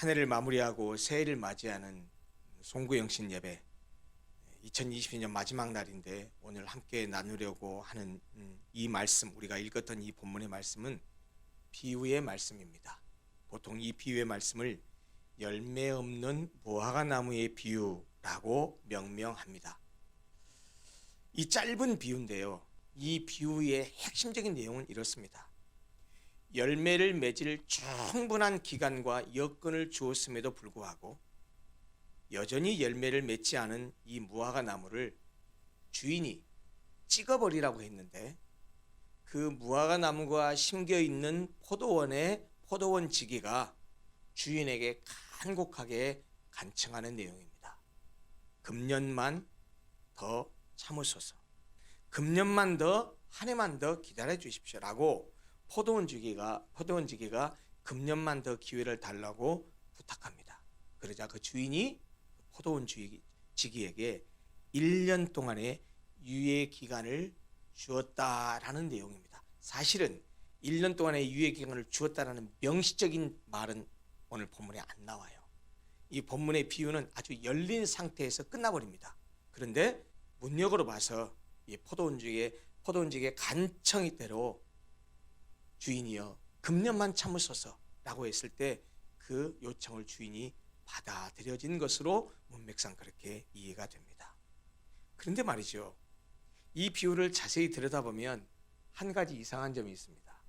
한 해를 마무리하고 새해를 맞이하는 송구영신 예배 2022년 마지막 날인데 오늘 함께 나누려고 하는 이 말씀, 우리가 읽었던 이 본문의 말씀은 비유의 말씀입니다. 보통 이 비유의 말씀을 열매 없는 무화과 나무의 비유라고 명명합니다. 이 짧은 비유인데요, 이 비유의 핵심적인 내용은 이렇습니다. 열매를 맺을 충분한 기간과 여건을 주었음에도 불구하고 여전히 열매를 맺지 않은 이 무화과 나무를 주인이 찍어버리라고 했는데, 그 무화과 나무가 심겨 있는 포도원의 포도원지기가 주인에게 간곡하게 간청하는 내용입니다. 금년만 더 참으소서, 금년만 더, 한 해만 더 기다려 주십시오라고 포도원지기가 금년만 더 기회를 달라고 부탁합니다. 그러자 그 주인이 포도원지기에게 1년 동안의 유예 기간을 주었다라는 내용입니다. 사실은 1년 동안의 유예 기간을 주었다라는 명시적인 말은 오늘 본문에 안 나와요. 이 본문의 비유는 아주 열린 상태에서 끝나버립니다. 그런데 문역으로 봐서 이 포도원지기의 간청이 대로 주인이여 금년만 참으소서 라고 했을 때 그 요청을 주인이 받아들여진 것으로 문맥상 그렇게 이해가 됩니다. 그런데 말이죠, 이 비유를 자세히 들여다보면 한 가지 이상한 점이 있습니다.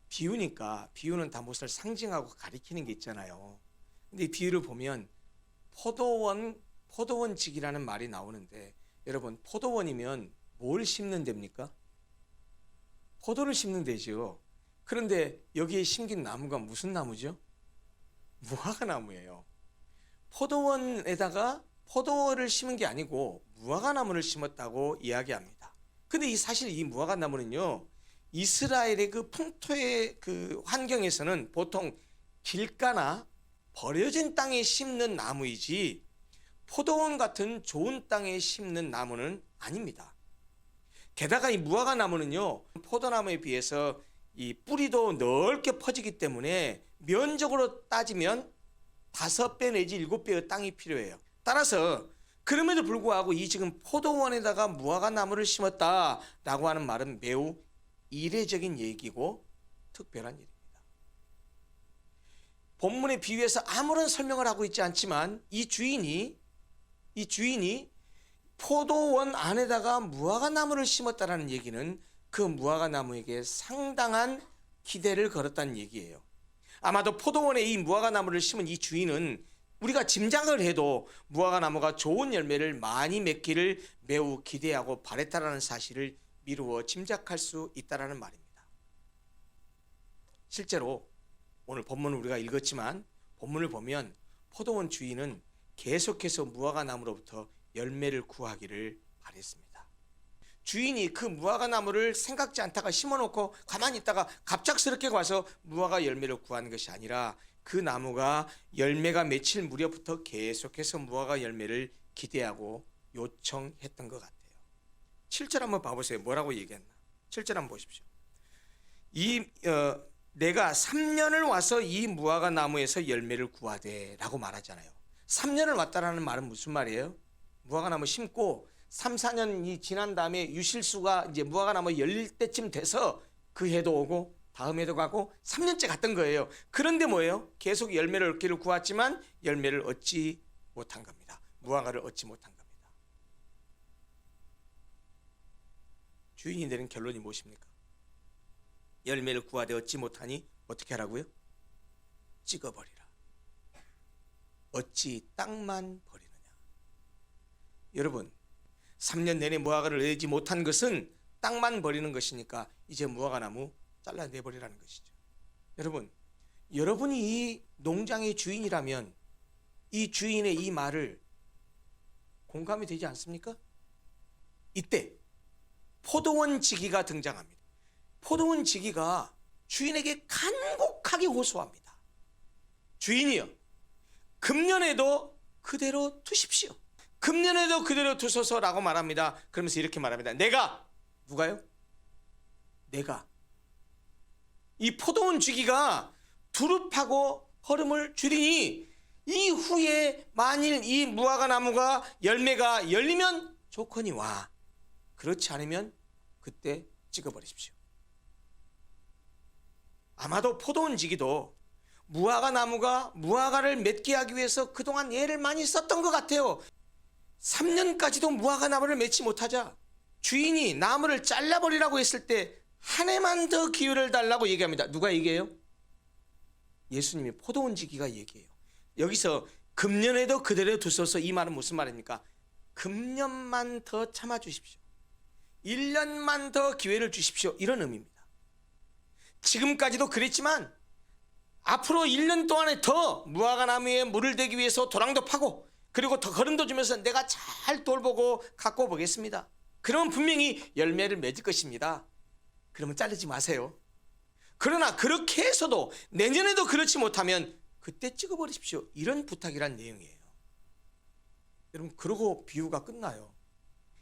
비유는 다 무엇을 상징하고 가리키는 게 있잖아요. 근데 이 비유를 보면 포도원지기라는 말이 나오는데, 여러분, 포도원이면 뭘 심는 데입니까? 포도를 심는 데죠. 그런데 여기에 심긴 나무가 무슨 나무죠? 무화과 나무예요. 포도원에다가 포도를 심은 게 아니고 무화과 나무를 심었다고 이야기합니다. 근데 사실 이 무화과 나무는요, 이스라엘의 그 풍토의 그 환경에서는 보통 길가나 버려진 땅에 심는 나무이지 포도원 같은 좋은 땅에 심는 나무는 아닙니다. 게다가 이 무화과 나무는요, 포도나무에 비해서 이 뿌리도 넓게 퍼지기 때문에 면적으로 따지면 5배 내지 7배의 땅이 필요해요. 따라서 그럼에도 불구하고 이 지금 포도원에다가 무화과 나무를 심었다라고 하는 말은 매우 이례적인 얘기고 특별한 일입니다. 본문의 비유에서 아무런 설명을 하고 있지 않지만 이 주인이 포도원 안에다가 무화과 나무를 심었다라는 얘기는 그 무화과 나무에게 상당한 기대를 걸었다는 얘기예요. 아마도 포도원에 이 무화과 나무를 심은 이 주인은 우리가 짐작을 해도 무화과 나무가 좋은 열매를 많이 맺기를 매우 기대하고 바랬다라는 사실을 미루어 짐작할 수 있다라는 말입니다. 실제로 오늘 본문을 우리가 읽었지만 본문을 보면 포도원 주인은 계속해서 무화과 나무로부터 열매를 구하기를 바랬습니다. 주인이 그 무화과 나무를 생각지 않다가 심어놓고 가만히 있다가 갑작스럽게 와서 무화과 열매를 구하는 것이 아니라 그 나무가 열매가 맺힐 무렵부터 계속해서 무화과 열매를 기대하고 요청했던 것 같아요. 7절 한번 봐보세요. 뭐라고 얘기했나? 7절 한번 보십시오. 내가 3년을 와서 이 무화과 나무에서 열매를 구하되 라고 말하잖아요. 3년을 왔다라는 말은 무슨 말이에요? 무화과 나무 심고 3, 4년이 지난 다음에 유실수가 이제 무화과 나무 열릴 때쯤 돼서 그 해도 오고 다음 해도 가고 3년째 갔던 거예요. 그런데 뭐예요? 계속 열매를 얻기를 구했지만 열매를 얻지 못한 겁니다. 무화과를 얻지 못한 겁니다. 주인이 내린 결론이 무엇입니까? 열매를 구하되 얻지 못하니 어떻게 하라고요? 찍어버리라. 어찌 땅만 버리느냐. 여러분, 3년 내내 무화과를 내지 못한 것은 땅만 버리는 것이니까 이제 무화과 나무 잘라내버리라는 것이죠. 여러분, 여러분이 이 농장의 주인이라면 이 주인의 이 말을 공감이 되지 않습니까? 이때 포도원지기가 등장합니다. 포도원지기가 주인에게 간곡하게 호소합니다. 주인이여, 금년에도 그대로 두십시오. 금년에도 그대로 두소서라고 말합니다. 그러면서 이렇게 말합니다. 누가요? 내가 이 포도원 주기가 두릅하고 걸음을 줄이니 이후에 만일 이 무화과 나무가 열매가 열리면 좋거니와 그렇지 않으면 그때 찍어버리십시오. 아마도 포도원지기도 무화과 나무가 무화과를 맺게 하기 위해서 그동안 애를 많이 썼던 것 같아요. 3년까지도 무화과 나무를 맺지 못하자 주인이 나무를 잘라버리라고 했을 때 한 해만 더 기회를 달라고 얘기합니다. 누가 얘기해요? 예수님이 포도원지기가 얘기해요. 여기서 금년에도 그대로 두소서, 이 말은 무슨 말입니까? 금년만 더 참아주십시오. 1년만 더 기회를 주십시오. 이런 의미입니다. 지금까지도 그랬지만 앞으로 1년 동안에 더 무화과 나무에 물을 대기 위해서 도랑도 파고 그리고 더 거름도 주면서 내가 잘 돌보고 갖고 보겠습니다. 그러면 분명히 열매를 맺을 것입니다. 그러면 자르지 마세요. 그러나 그렇게 해서도 내년에도 그렇지 못하면 그때 찍어버리십시오. 이런 부탁이란 내용이에요. 여러분, 그러고 비유가 끝나요.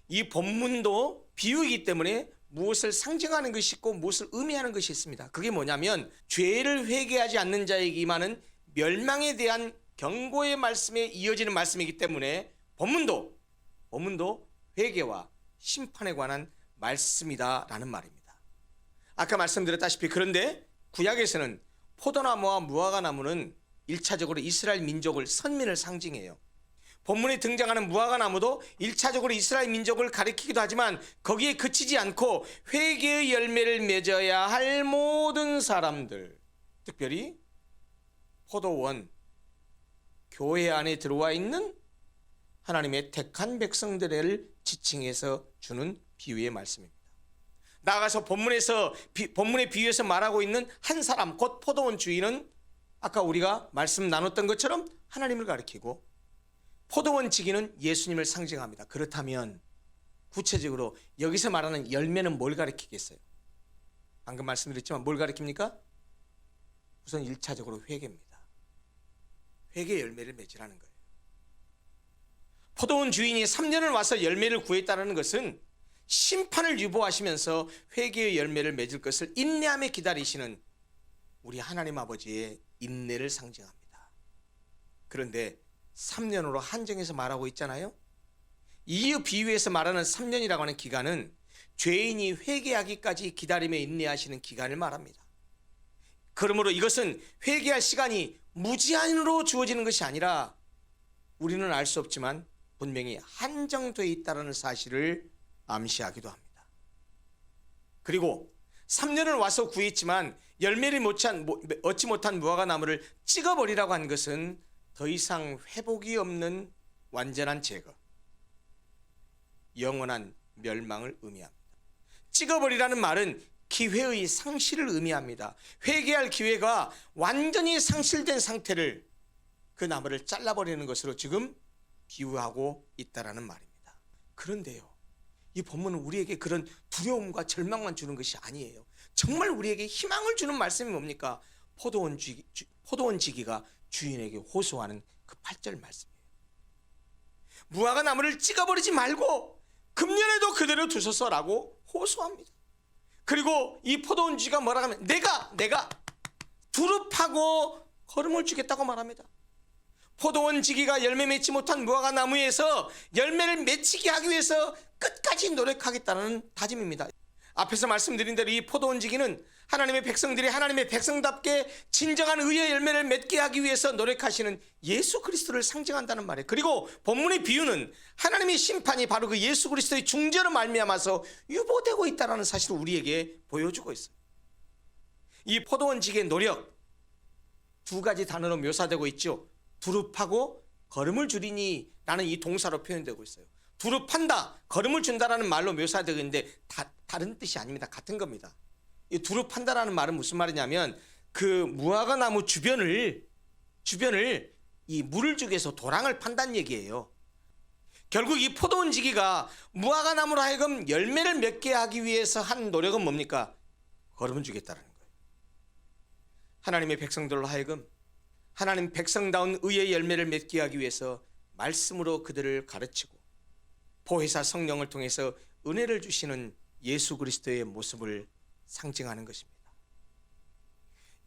이 본문도 비유이기 때문에 무엇을 상징하는 것이 있고 무엇을 의미하는 것이 있습니다. 그게 뭐냐면 죄를 회개하지 않는 자에게만은 멸망에 대한 경고의 말씀에 이어지는 말씀이기 때문에 본문도 회개와 심판에 관한 말씀이다라는 말입니다. 아까 말씀드렸다시피 그런데 구약에서는 포도나무와 무화과 나무는 1차적으로 이스라엘 민족을, 선민을 상징해요. 본문에 등장하는 무화과 나무도 1차적으로 이스라엘 민족을 가리키기도 하지만 거기에 그치지 않고 회개의 열매를 맺어야 할 모든 사람들, 특별히 포도원, 교회 안에 들어와 있는 하나님의 택한 백성들을 지칭해서 주는 비유의 말씀입니다. 나아가서 본문의 비유에서 말하고 있는 한 사람, 곧 포도원 주인은 아까 우리가 말씀 나눴던 것처럼 하나님을 가리키고 포도원 지기는 예수님을 상징합니다. 그렇다면 구체적으로 여기서 말하는 열매는 뭘 가리키겠어요? 방금 말씀드렸지만 뭘 가리킵니까? 우선 1차적으로 회개입니다. 회개 열매를 맺으라는 거예요. 포도원 주인이 3년을 와서 열매를 구했다는 것은 심판을 유보하시면서 회개의 열매를 맺을 것을 인내하며 기다리시는 우리 하나님 아버지의 인내를 상징합니다. 그런데 3년으로 한정해서 말하고 있잖아요. 이 비유에서 말하는 3년이라고 하는 기간은 죄인이 회개하기까지 기다리며 인내하시는 기간을 말합니다. 그러므로 이것은 회개할 시간이 무제한으로 주어지는 것이 아니라 우리는 알 수 없지만 분명히 한정되어 있다는 사실을 암시하기도 합니다. 그리고 3년을 와서 구했지만 열매를 얻지 못한 무화과 나무를 찍어버리라고 한 것은 더 이상 회복이 없는 완전한 제거, 영원한 멸망을 의미합니다. 찍어버리라는 말은 기회의 상실을 의미합니다. 회개할 기회가 완전히 상실된 상태를, 그 나무를 잘라버리는 것으로 지금 비유하고 있다라는 말입니다. 그런데요, 이 본문은 우리에게 그런 두려움과 절망만 주는 것이 아니에요. 정말 우리에게 희망을 주는 말씀이 뭡니까? 포도원 지기가 주인에게 호소하는 그 8절 말씀이에요. 무화과 나무를 찍어버리지 말고 금년에도 그대로 두소서라고 호소합니다. 그리고 이 포도원 지기가 뭐라 하면 내가 두릅하고 거름을 주겠다고 말합니다. 포도원 지기가 열매 맺지 못한 무화과 나무에서 열매를 맺히게 하기 위해서 끝까지 노력하겠다는 다짐입니다. 앞에서 말씀드린 대로 이 포도원 지기는 하나님의 백성들이 하나님의 백성답게 진정한 의의 열매를 맺게 하기 위해서 노력하시는 예수 그리스도를 상징한다는 말이에요. 그리고 본문의 비유는 하나님의 심판이 바로 그 예수 그리스도의 중재로 말미암아서 유보되고 있다는 사실을 우리에게 보여주고 있어요. 이 포도원 지기의 노력, 두 가지 단어로 묘사되고 있죠. 두릅하고 거름을 줄이니 라는 이 동사로 표현되고 있어요. 두릅한다, 거름을 준다라는 말로 묘사되고 있는데 다른 뜻이 아닙니다. 같은 겁니다. 이 두릅한다라는 말은 무슨 말이냐면 그 무화과 나무 주변을 이 물을 주기 위해서 도랑을 판다는 얘기예요. 결국 이 포도원 지기가 무화과 나무로 하여금 열매를 맺게 하기 위해서 한 노력은 뭡니까? 거름을 주겠다는 거예요. 하나님의 백성들로 하여금 하나님 백성다운 의의 열매를 맺게 하기 위해서 말씀으로 그들을 가르치고 보혜사 성령을 통해서 은혜를 주시는 예수 그리스도의 모습을 상징하는 것입니다.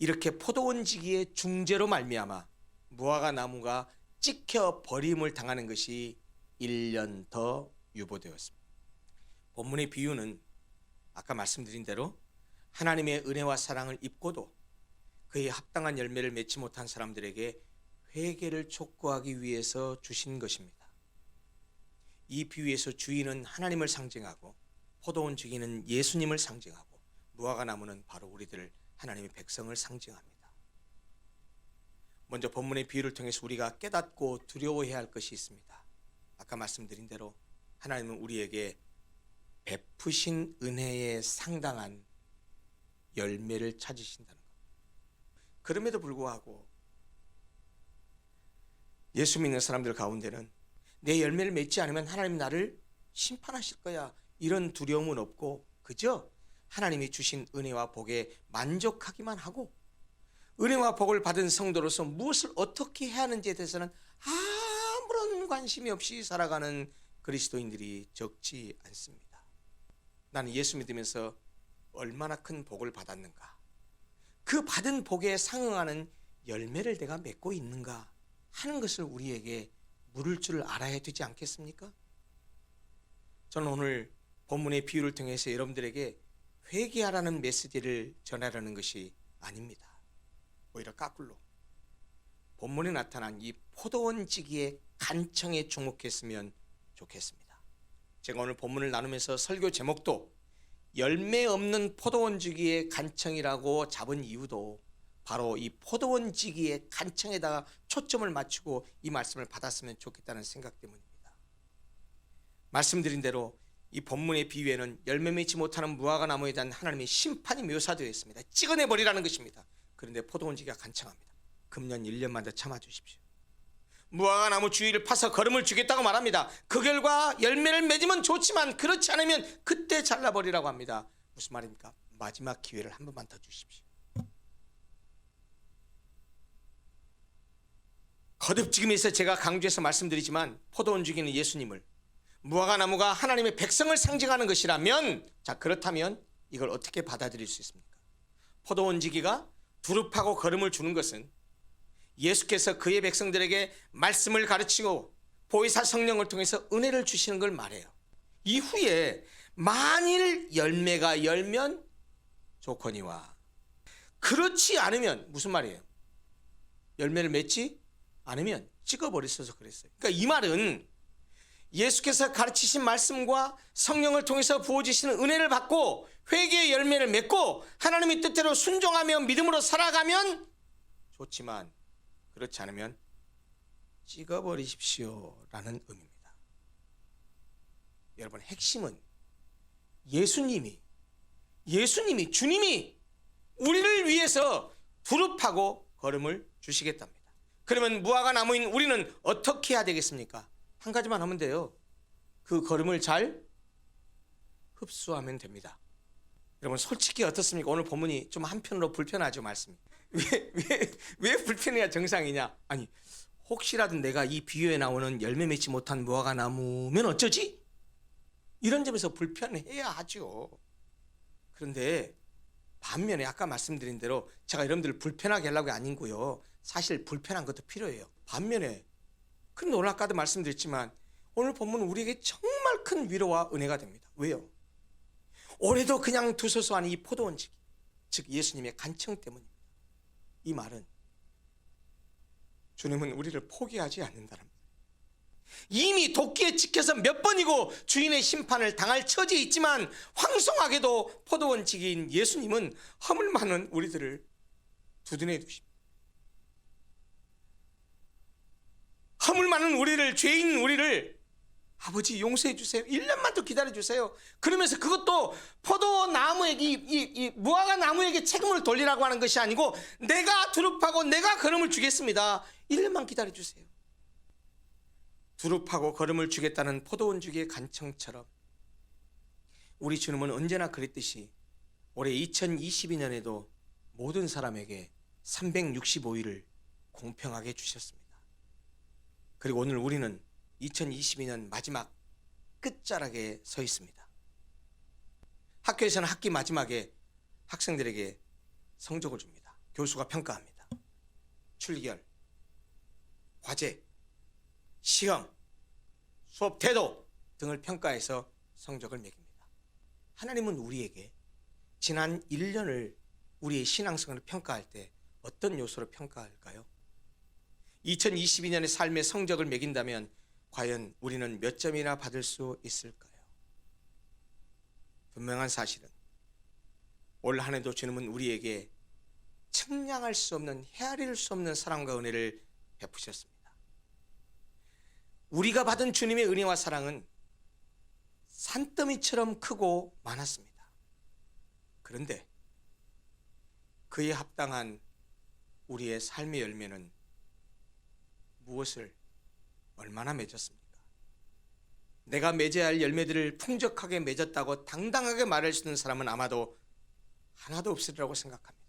이렇게 포도원지기의 중재로 말미암아 무화과 나무가 찍혀 버림을 당하는 것이 1년 더 유보되었습니다. 본문의 비유는 아까 말씀드린 대로 하나님의 은혜와 사랑을 입고도 그에 합당한 열매를 맺지 못한 사람들에게 회개를 촉구하기 위해서 주신 것입니다. 이 비유에서 주인은 하나님을 상징하고 포도원 주인은 예수님을 상징하고 무화과 나무는 바로 우리들 하나님의 백성을 상징합니다. 먼저 본문의 비유를 통해서 우리가 깨닫고 두려워해야 할 것이 있습니다. 아까 말씀드린 대로 하나님은 우리에게 베푸신 은혜에 상당한 열매를 찾으신다는 것. 그럼에도 불구하고 예수 믿는 사람들 가운데는 내 열매를 맺지 않으면 하나님 나를 심판하실 거야, 이런 두려움은 없고 그저 하나님이 주신 은혜와 복에 만족하기만 하고 은혜와 복을 받은 성도로서 무엇을 어떻게 해야 하는지에 대해서는 아무런 관심이 없이 살아가는 그리스도인들이 적지 않습니다. 나는 예수 믿으면서 얼마나 큰 복을 받았는가, 그 받은 복에 상응하는 열매를 내가 맺고 있는가 하는 것을 우리에게 물을 줄 알아야 되지 않겠습니까? 저는 오늘 본문의 비유를 통해서 여러분들에게 회개하라는 메시지를 전하려는 것이 아닙니다. 오히려 거꾸로 본문에 나타난 이 포도원지기의 간청에 주목했으면 좋겠습니다. 제가 오늘 본문을 나누면서 설교 제목도 열매 없는 포도원지기의 간청이라고 잡은 이유도 바로 이 포도원지기의 간청에다가 초점을 맞추고 이 말씀을 받았으면 좋겠다는 생각 때문입니다. 말씀드린 대로 이 본문의 비유에는 열매 맺지 못하는 무화과 나무에 대한 하나님의 심판이 묘사되어 있습니다. 찍어내버리라는 것입니다. 그런데 포도원지기가 간청합니다. 금년 1년만 더 참아주십시오. 무화과 나무 주위를 파서 거름을 주겠다고 말합니다. 그 결과 열매를 맺으면 좋지만 그렇지 않으면 그때 잘라버리라고 합니다. 무슨 말입니까? 마지막 기회를 한 번만 더 주십시오. 거듭지금에서 제가 강조해서 말씀드리지만 포도원지기는 예수님을, 무화과 나무가 하나님의 백성을 상징하는 것이라면, 자 그렇다면 이걸 어떻게 받아들일 수 있습니까? 포도원지기가 두릅하고 거름을 주는 것은 예수께서 그의 백성들에게 말씀을 가르치고 보혜사 성령을 통해서 은혜를 주시는 걸 말해요. 이후에 만일 열매가 열면 좋거니와 그렇지 않으면, 무슨 말이에요? 열매를 맺지 않으면 찍어버렸어서 그랬어요. 그러니까 이 말은 예수께서 가르치신 말씀과 성령을 통해서 부어주시는 은혜를 받고 회개의 열매를 맺고 하나님의 뜻대로 순종하며 믿음으로 살아가면 좋지만 그렇지 않으면 찍어버리십시오 라는 의미입니다. 여러분, 핵심은 예수님이 주님이 우리를 위해서 두릅하고 거름을 주시겠답니다. 그러면 무화과 나무인 우리는 어떻게 해야 되겠습니까? 한 가지만 하면 돼요. 그 거름을 잘 흡수하면 됩니다. 여러분, 솔직히 어떻습니까? 오늘 본문이 좀 한편으로 불편하죠, 말씀이. 왜 불편해야 정상이냐? 아니, 혹시라도 내가 이 비유에 나오는 열매 맺지 못한 무화과 나무면 어쩌지? 이런 점에서 불편해야 하죠. 그런데 반면에 아까 말씀드린 대로 제가 여러분들을 불편하게 하려고 아니고요. 사실 불편한 것도 필요해요. 반면에 큰 놀랍게도 말씀드렸지만 오늘 본문은 우리에게 정말 큰 위로와 은혜가 됩니다. 왜요? 올해도 그냥 두소서 하는 이 포도원지기, 즉 예수님의 간청 때문입니다. 이 말은 주님은 우리를 포기하지 않는다는 말. 이미 도끼에 찍혀서 몇 번이고 주인의 심판을 당할 처지에 있지만 황송하게도 포도원지기인 예수님은 허물 많은 우리들을 두둔해 두십니다. 허물 많은 우리를, 죄인 우리를 아버지 용서해 주세요. 1년만 더 기다려 주세요. 그러면서 그것도 포도나무에게 이 무화과 나무에게 책임을 돌리라고 하는 것이 아니고 내가 두릅하고 내가 거름을 주겠습니다. 1년만 기다려 주세요. 두릅하고 거름을 주겠다는 포도원주기의 간청처럼 우리 주님은 언제나 그랬듯이 올해 2022년에도 모든 사람에게 365일을 공평하게 주셨습니다. 그리고 오늘 우리는 2022년 마지막 끝자락에 서 있습니다. 학교에서는 학기 마지막에 학생들에게 성적을 줍니다. 교수가 평가합니다. 출결, 과제, 시험, 수업 태도 등을 평가해서 성적을 매깁니다. 하나님은 우리에게 지난 1년을 우리의 신앙생활을 평가할 때 어떤 요소로 평가할까요? 2022년의 삶의 성적을 매긴다면 과연 우리는 몇 점이나 받을 수 있을까요? 분명한 사실은 올 한 해도 주님은 우리에게 측량할 수 없는, 헤아릴 수 없는 사랑과 은혜를 베푸셨습니다. 우리가 받은 주님의 은혜와 사랑은 산더미처럼 크고 많았습니다. 그런데 그에 합당한 우리의 삶의 열매는 무엇을 얼마나 맺었습니까? 내가 맺어야 할 열매들을 풍족하게 맺었다고 당당하게 말할 수 있는 사람은 아마도 하나도 없으리라고 생각합니다.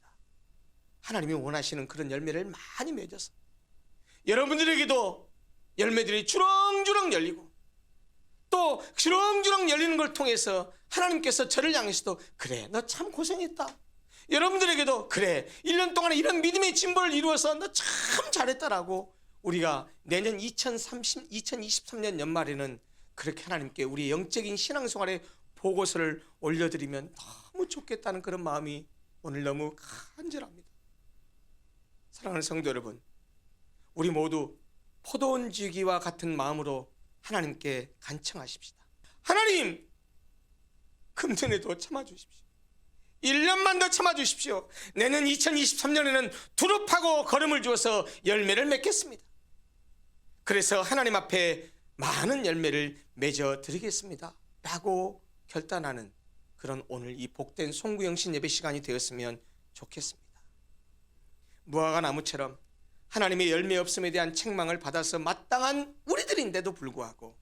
하나님이 원하시는 그런 열매를 많이 맺어서 여러분들에게도 열매들이 주렁주렁 열리고 또 주렁주렁 열리는 걸 통해서 하나님께서 저를 향해서도 그래, 너 참 고생했다. 여러분들에게도 그래, 1년 동안에 이런 믿음의 진보를 이루어서 너 참 잘했다라고 우리가 내년 2023년 연말에는 그렇게 하나님께 우리의 영적인 신앙생활의 보고서를 올려드리면 너무 좋겠다는 그런 마음이 오늘 너무 간절합니다. 사랑하는 성도 여러분, 우리 모두 포도원 지기와 같은 마음으로 하나님께 간청하십시다. 하나님, 금년에도 참아주십시오. 1년만 더 참아주십시오. 내년 2023년에는 두릅하고 걸음을 주어서 열매를 맺겠습니다. 그래서 하나님 앞에 많은 열매를 맺어드리겠습니다 라고 결단하는 그런 오늘 이 복된 송구영신 예배 시간이 되었으면 좋겠습니다. 무화과 나무처럼 하나님의 열매 없음에 대한 책망을 받아서 마땅한 우리들인데도 불구하고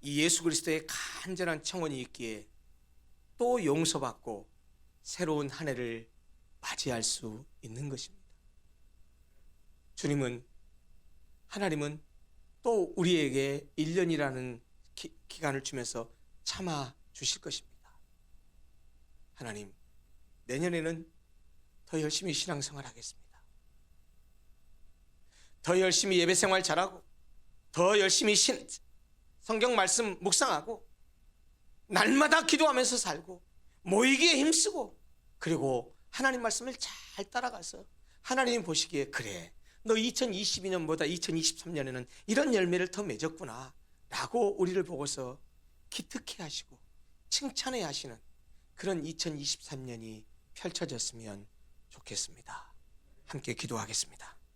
이 예수 그리스도의 간절한 청원이 있기에 또 용서받고 새로운 한 해를 맞이할 수 있는 것입니다. 하나님은 또 우리에게 1년이라는 기간을 주면서 참아 주실 것입니다. 하나님, 내년에는 더 열심히 신앙생활 하겠습니다. 더 열심히 예배생활 잘하고 더 열심히 성경 말씀 묵상하고 날마다 기도하면서 살고 모이기에 힘쓰고 그리고 하나님 말씀을 잘 따라가서 하나님이 보시기에 그래, 너 2022년보다 2023년에는 이런 열매를 더 맺었구나 라고 우리를 보고서 기특해 하시고 칭찬해 하시는 그런 2023년이 펼쳐졌으면 좋겠습니다. 함께 기도하겠습니다.